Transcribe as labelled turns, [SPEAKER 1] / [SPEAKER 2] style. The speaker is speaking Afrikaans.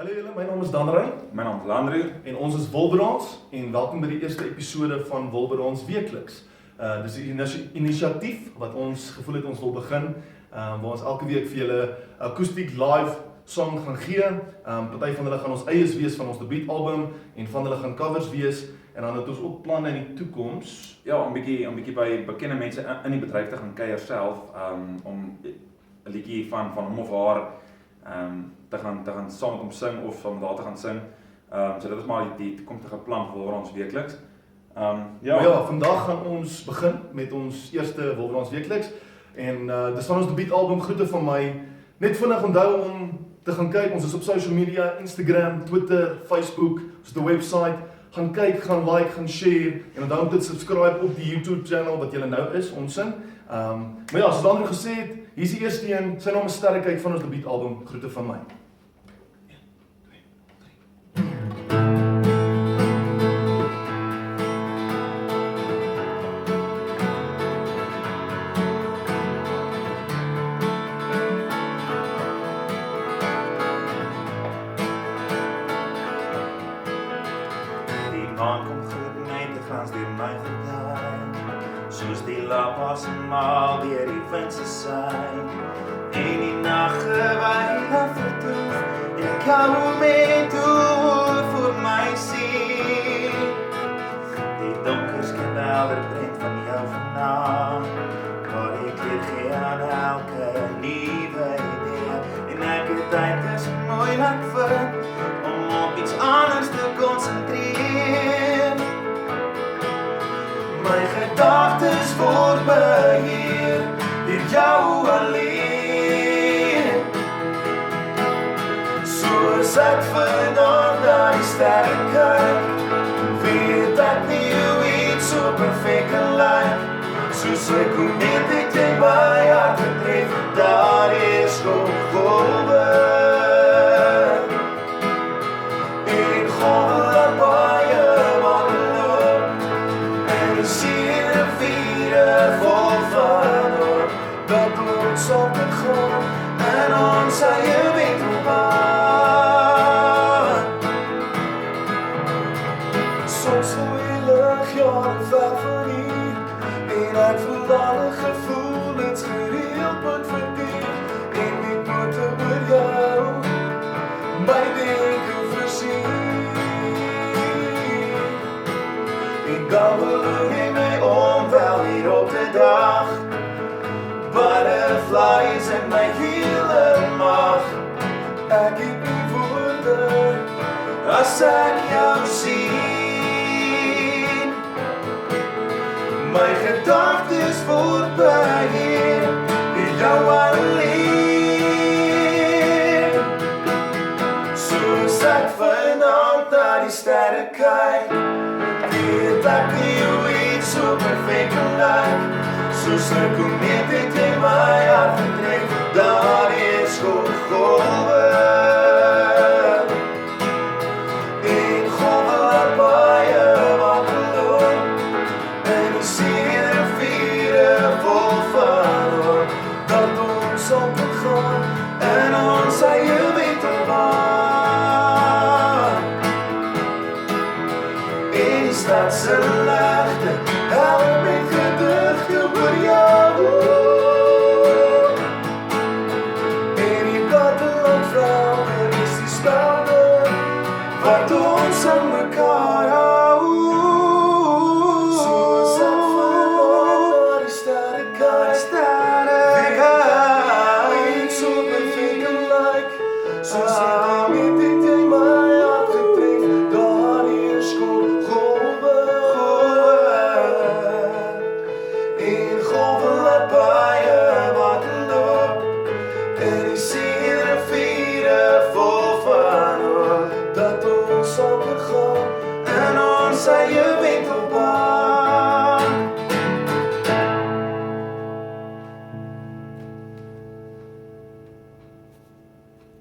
[SPEAKER 1] Hallo julle, my naam is Danrey
[SPEAKER 2] My naam is Landry.
[SPEAKER 1] en ons is Wilberons en welkom by die eerste episode van Wilberons Weekliks. Dis 'n inisiatief wat ons gevoel het ons wil begin, waar ons elke week vir julle akoestiek live song gaan gee. Party van hulle gaan ons eies wees van ons debuutalbum en van hulle gaan covers wees en dan het ons ook planne in die toekoms.
[SPEAKER 2] Ja, om bietjie by bekende mense in die bedryf te gaan kuier self, om 'n liedjie van hom of haar te gaan saam met hom sing of saam met haar te gaan sing. So dit is maar die toekomstige plan vir ons weekliks.
[SPEAKER 1] Ja, vandag gaan ons begin met ons eerste Wilberons Weekliks en dis van ons debuutalbum Groete van my. Net vinnig onthou om te gaan kyk, ons is op social media, Instagram, Twitter, Facebook, ons het 'n website. Gaan kyk, gaan like, gaan share en onthou om te subscribe op die YouTube channel wat julle nou is, ons in. Maar ja, soos Andrew gesê het, hier is die eerste een, sy naam is Sterkheid van ons debuutalbum Groete van my.
[SPEAKER 2] Maan kom goed my te glans deur my gordijn, soos die lapas maal deur die wind se sein, en die nachtgeweilig vertoef, en ek hou moment toe voor my sien. Die donker skyn helder brand van jou vanaand, waar ek weer gee aan elke nuwe idee, en ek het tyd is moeilik vind, om op iets anders te konsentreer. My gedagtes word beheer deur jou alleen. Soos ek vanaand na die sterre kyk, weet ek nie hoe iets so perfek kan lyk. Soos ek komeet het jy my hart getref, daar is golwe. Op het grond en ons eie weet hoe waar. Soms voel jy lig jare ver van hier, en ek voel alle gevoelens gereeld moet verdier, en weet nooit oor jou, my denke versier. En dan beloon jy my om wel hier op die dag, butterflies in my hele mag. Ek het nie woorde as ek jou sien. My gedagtes word beheer deur jou alleen. Soos ek vanaand na die sterre kyk, weet ek nie hoe iets so perfek kan lyk. Soos ek komeet het jy my hart getref, daar is golwe. En golwe laat baie water loop, en die see riviere vol van hoop, dat ons op kan gaan, en ons eie weet op waar. En die stad se ligte, help met gedigte oor jou. En die platteland vrouwen is die spelde, wat ons aan mekaar hou. Soos ek vanaand na die sterre kyk, weet so perfek kan lyk. Soos ek weet het jy my hart getref, daar is golwe. En golwe laat baie water loop, en die see riviere vol van hoop, dat ons op kan gaan, en ons eie